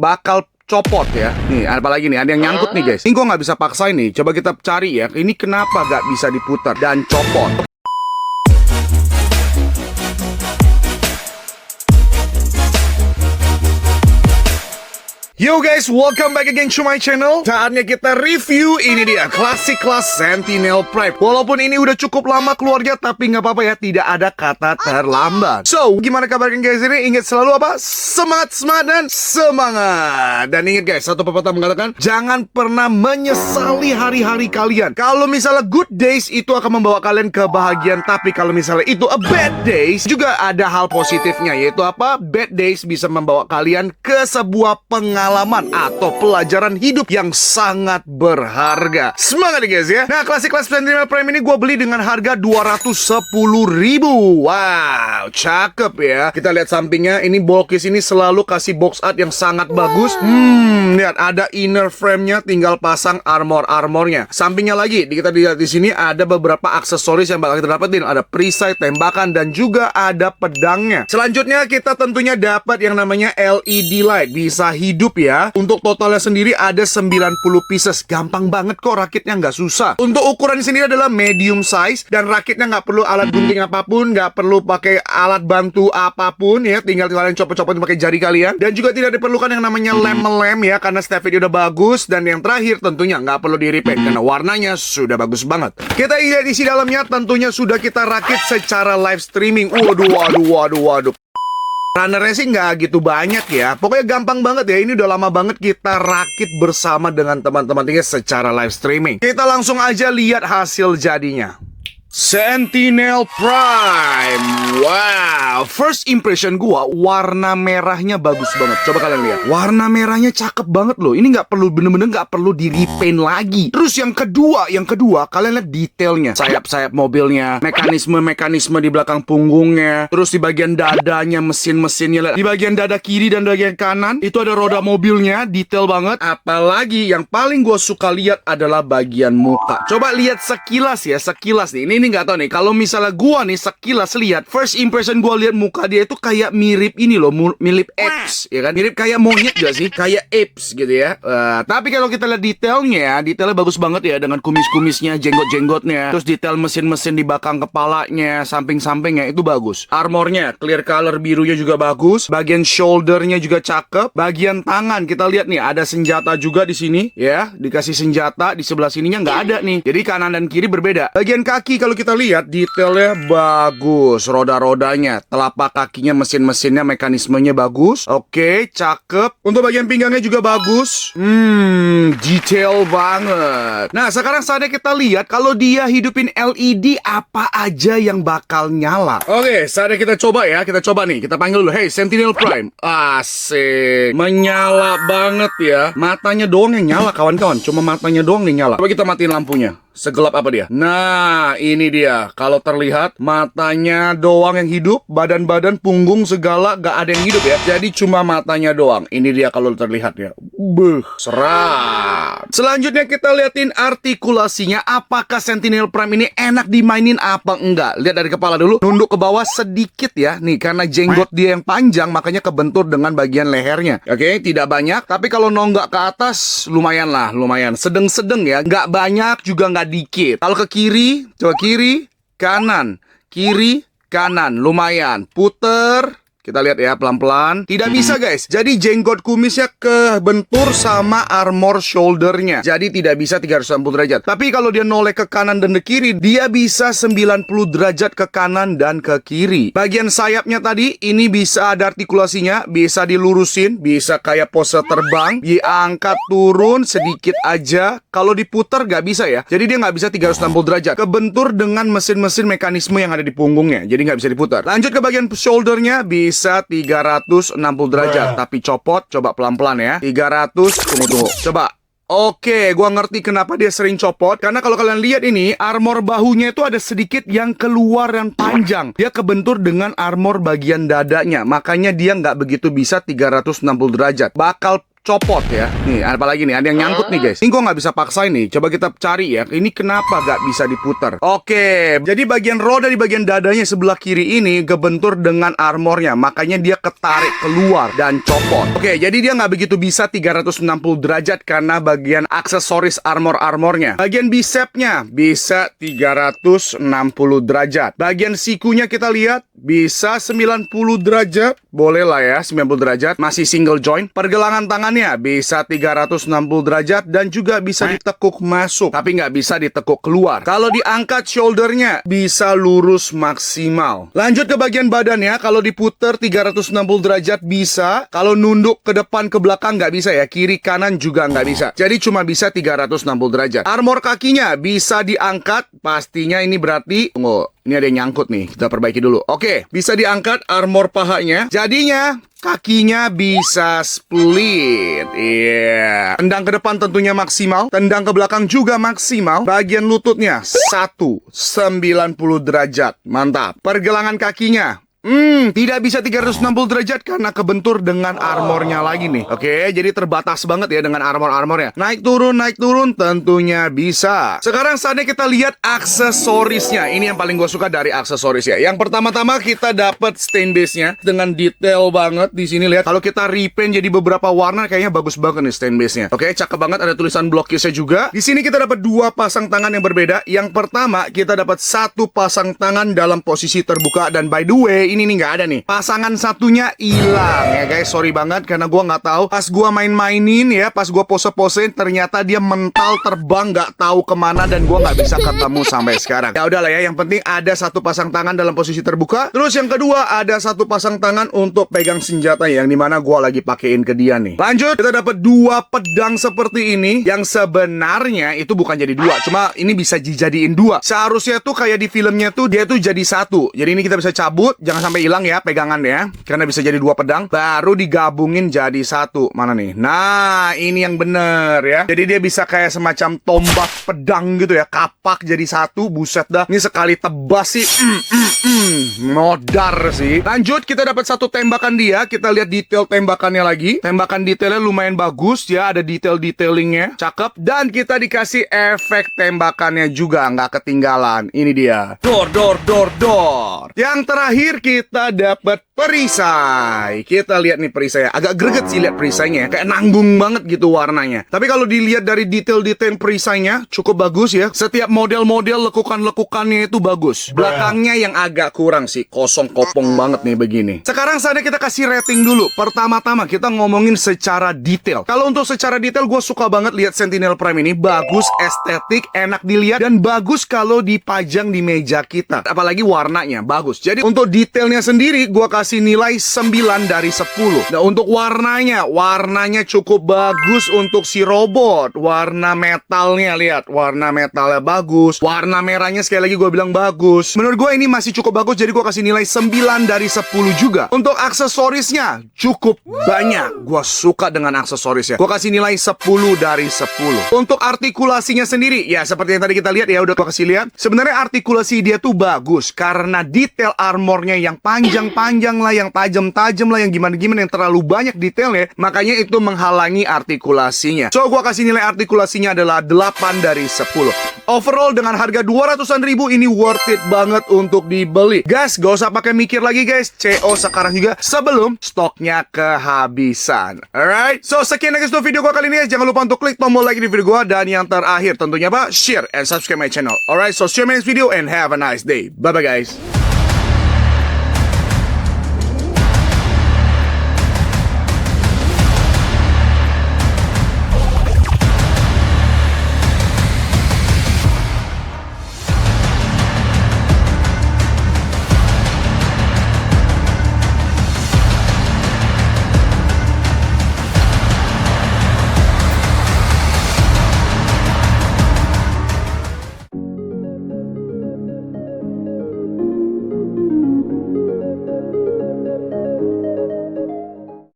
bakal copot ya. Nih, apalagi nih, ada yang nyangkut nih guys. Ini gua nggak bisa paksain nih. Coba kita cari ya. Ini kenapa nggak bisa diputar dan copot? Yo guys, welcome back again to my channel. Saatnya kita review, ini dia klasik kelas Sentinel Prime. Walaupun ini udah cukup lama keluarnya, tapi nggak apa-apa ya, tidak ada kata terlambat. So, gimana kabarnya guys ini? Ingat selalu apa? Semangat, semangat, dan semangat. Dan ingat guys, satu pepatah mengatakan, jangan pernah menyesali hari-hari kalian. Kalau misalnya good days itu akan membawa kalian kebahagiaan, tapi kalau misalnya itu a bad days, juga ada hal positifnya, yaitu apa? Bad days bisa membawa kalian ke sebuah pengalaman atau pelajaran hidup yang sangat berharga. Semangat nih guys ya. Nah, klasik kelas Sentinel Prime ini gue beli dengan harga 210.000. Wow, cakep ya. Kita lihat sampingnya, ini boxcase ini selalu kasih box art yang sangat bagus. Lihat ada inner frame-nya, tinggal pasang armornya. Sampingnya lagi, kita lihat di sini ada beberapa aksesoris yang bakal kita dapetin. Ada perisai, tembakan, dan juga ada pedangnya. Selanjutnya kita tentunya dapat yang namanya LED light, bisa hidup ya. Untuk totalnya sendiri ada 90 pieces. Gampang banget kok, rakitnya nggak susah. Untuk ukuran sendiri adalah medium size, dan rakitnya nggak perlu alat gunting apapun, nggak perlu pakai alat bantu apapun ya. Tinggal kalian copot-copot pakai jari kalian. Dan juga tidak diperlukan yang namanya lem ya, karena stability udah bagus. Dan yang terakhir tentunya nggak perlu di repaint karena warnanya sudah bagus banget. Kita lihat isi dalamnya, tentunya sudah kita rakit secara live streaming. Waduh. Runnernya sih nggak gitu banyak ya. Pokoknya gampang banget ya. Ini udah lama banget kita rakit bersama dengan teman-teman secara live streaming. Kita langsung aja lihat hasil jadinya. Sentinel Prime. Wow, first impression gua, warna merahnya bagus banget. Coba kalian lihat, warna merahnya cakep banget loh. Ini nggak perlu, bener-bener nggak perlu di repaint lagi. Terus yang kedua, kalian lihat detailnya, sayap-sayap mobilnya, mekanisme di belakang punggungnya. Terus di bagian dadanya, mesin-mesinnya. Di bagian dada kiri dan bagian kanan itu ada roda mobilnya, detail banget. Apalagi yang paling gua suka lihat adalah bagian muka. Coba lihat sekilas ya, sekilas nih. Ini nggak tahu nih, kalau misalnya gua nih sekilas lihat, first impression gua lihat muka dia itu kayak mirip ini loh, mirip apes, ya kan? Mirip kayak monyet gak sih? Kayak apes gitu ya. Tapi kalau kita lihat detailnya bagus banget ya, dengan kumis-kumisnya, jenggot-jenggotnya, terus detail mesin-mesin di belakang kepalanya, samping-sampingnya itu bagus. Armornya clear color, birunya juga bagus. Bagian shouldernya juga cakep. Bagian tangan kita lihat nih, ada senjata juga di sini ya, dikasih senjata. Di sebelah sininya nggak ada nih, jadi kanan dan kiri berbeda. Bagian kaki kalau kita lihat detailnya bagus, roda-rodanya, telapak kakinya, mesin-mesinnya, mekanismenya bagus. Oke, cakep. Untuk bagian pinggangnya juga bagus. Detail banget. Nah, sekarang saatnya kita lihat kalau dia hidupin LED apa aja yang bakal nyala. Oke, saatnya kita coba ya. Kita coba nih, kita panggil dulu. Hey, Sentinel Prime. Asik, menyala banget ya. Matanya doang yang nyala kawan-kawan. Cuma matanya doang yang nyala. Coba kita matiin lampunya. Segelap apa dia? Nah, ini dia. Kalau terlihat, matanya doang yang hidup, badan-badan, punggung, segala gak ada yang hidup ya. Jadi cuma matanya doang. Ini dia kalau terlihat ya. Serat. Selanjutnya kita liatin artikulasinya. Apakah Sentinel Prime ini enak dimainin apa enggak? Lihat dari kepala dulu. Nunduk ke bawah sedikit ya. Nih, karena jenggot dia yang panjang, makanya kebentur dengan bagian lehernya. Oke, tidak banyak. Tapi kalau nonggak ke atas, lumayan lah. Lumayan. Sedeng-sedeng ya. Nggak banyak, juga nggak dikit. Kalau ke kiri, coba kiri, kanan, lumayan. Puter. Kita lihat ya pelan-pelan. Tidak bisa guys. Jadi jenggot kumisnya kebentur sama armor shouldernya. Jadi tidak bisa 360 derajat. Tapi kalau dia noleh ke kanan dan ke kiri, dia bisa 90 derajat ke kanan dan ke kiri. Bagian sayapnya tadi, ini bisa ada artikulasinya. Bisa dilurusin. Bisa kayak pose terbang. Diangkat turun sedikit aja. Kalau diputar gak bisa ya. Jadi dia gak bisa 360 derajat. Kebentur dengan mesin-mesin mekanisme yang ada di punggungnya. Jadi gak bisa diputar. Lanjut ke bagian shouldernya. Bisa 360 derajat. Tapi copot, coba pelan-pelan ya. 300, tunggu. Coba. Oke, gua ngerti kenapa dia sering copot. Karena kalau kalian lihat ini, armor bahunya itu ada sedikit yang keluar dan panjang. Dia kebentur dengan armor bagian dadanya. Makanya dia nggak begitu bisa 360 derajat. Bakal copot ya. Nih, apalagi nih, ada yang nyangkut nih guys. Ini gue nggak bisa paksain nih. Coba kita cari ya. Ini kenapa nggak bisa diputar? Oke, jadi bagian roda di bagian dadanya sebelah kiri ini kebentur dengan armornya. Makanya dia ketarik keluar dan copot. Oke, jadi dia nggak begitu bisa 360 derajat karena bagian aksesoris armornya. Bagian bicepnya bisa 360 derajat. Bagian sikunya kita lihat bisa 90 derajat. Boleh lah ya, 90 derajat. Masih single joint. Pergelangan tangannya bisa 360 derajat dan juga bisa ditekuk masuk, tapi nggak bisa ditekuk keluar. Kalau diangkat shouldernya bisa lurus maksimal. Lanjut ke bagian badannya, kalau diputer 360 derajat bisa. Kalau nunduk ke depan ke belakang nggak bisa ya, kiri kanan juga nggak bisa. Jadi cuma bisa 360 derajat. Armor kakinya bisa diangkat, pastinya ini berarti ini ada yang nyangkut nih, kita perbaiki dulu. Oke, bisa diangkat armor pahanya. Jadinya kakinya bisa split. Iya. Tendang ke depan tentunya maksimal. Tendang ke belakang juga maksimal. Bagian lututnya 190 derajat. Mantap. Pergelangan kakinya tidak bisa 360 derajat karena kebentur dengan armornya lagi nih. Oke, jadi terbatas banget ya dengan armornya. Naik turun tentunya bisa. Sekarang saatnya kita lihat aksesorisnya. Ini yang paling gue suka dari aksesoris ya. Yang pertama-tama kita dapat stain base-nya dengan detail banget di sini. Lihat, kalau kita repaint jadi beberapa warna kayaknya bagus banget nih stain base-nya. Oke, cakep banget, ada tulisan blockisnya juga. Di sini kita dapat 2 pasang tangan yang berbeda. Yang pertama, kita dapat 1 pasang tangan dalam posisi terbuka, dan by the way, ini nih nggak ada nih. Pasangan satunya hilang ya guys. Sorry banget karena gua nggak tahu. Pas gua main-mainin ya, pas gua pose-posein ternyata dia mental terbang nggak tahu kemana dan gua nggak bisa ketemu sampai sekarang. Ya udahlah ya, yang penting ada 1 pasang tangan dalam posisi terbuka. Terus yang kedua ada 1 pasang tangan untuk pegang senjata yang dimana gua lagi pakein ke dia nih. Lanjut, kita dapat 2 pedang seperti ini yang sebenarnya itu bukan jadi 2, cuma ini bisa dijadiin 2. Seharusnya tuh kayak di filmnya tuh dia tuh jadi 1. Jadi ini kita bisa cabut, jangan sampai hilang ya pegangannya, karena bisa jadi 2 pedang, baru digabungin jadi 1. Mana nih? Nah, ini yang bener ya. Jadi dia bisa kayak semacam tombak pedang gitu ya, kapak jadi 1. Buset dah, ini sekali tebas sih modar sih. Lanjut, kita dapat 1 tembakan dia. Kita lihat detail tembakannya lagi. Tembakan detailnya lumayan bagus ya, ada detail-detailingnya, cakep. Dan kita dikasih efek tembakannya juga, nggak ketinggalan. Ini dia, dor. Yang terakhir kita dapat perisai. Kita lihat nih perisainya. Agak greget sih lihat perisainya, kayak nanggung banget gitu warnanya. Tapi kalau dilihat dari detail-detail perisainya cukup bagus ya. Setiap model-model lekukan-lekukannya itu bagus. Belakangnya yang agak kurang sih, kosong kopong banget nih begini. Sekarang saatnya kita kasih rating dulu. Pertama-tama kita ngomongin secara detail. Kalau untuk secara detail gue suka banget lihat Sentinel Prime ini. Bagus, estetik, enak dilihat, dan bagus kalau dipajang di meja kita. Apalagi warnanya bagus. Jadi untuk detailnya sendiri gue kasih nilai 9 dari 10. Nah, untuk warnanya cukup bagus untuk si robot. Warna metalnya, lihat, warna metalnya bagus. Warna merahnya sekali lagi gue bilang bagus. Menurut gue ini masih cukup bagus, jadi gue kasih nilai 9 dari 10 juga. Untuk aksesorisnya cukup banyak. Gue suka dengan aksesorisnya. Gue kasih nilai 10 dari 10. Untuk artikulasinya sendiri, ya seperti yang tadi kita lihat ya, udah gue kasih lihat. Sebenarnya artikulasi dia tuh bagus karena detail armornya yang panjang-panjang lah, yang tajam-tajam lah, yang gimana-gimana, yang terlalu banyak detailnya, makanya itu menghalangi artikulasinya. So, gua kasih nilai artikulasinya adalah 8 dari 10. Overall dengan harga 200-an ribu ini worth it banget untuk dibeli. Guys, gak usah pakai mikir lagi guys, CO sekarang juga sebelum stoknya kehabisan. Alright, so sekian guys untuk video gua kali ini. Jangan lupa untuk klik tombol like di video gua, dan yang terakhir tentunya apa? Share and subscribe my channel. Alright, so see you in my next video and have a nice day. Bye bye guys.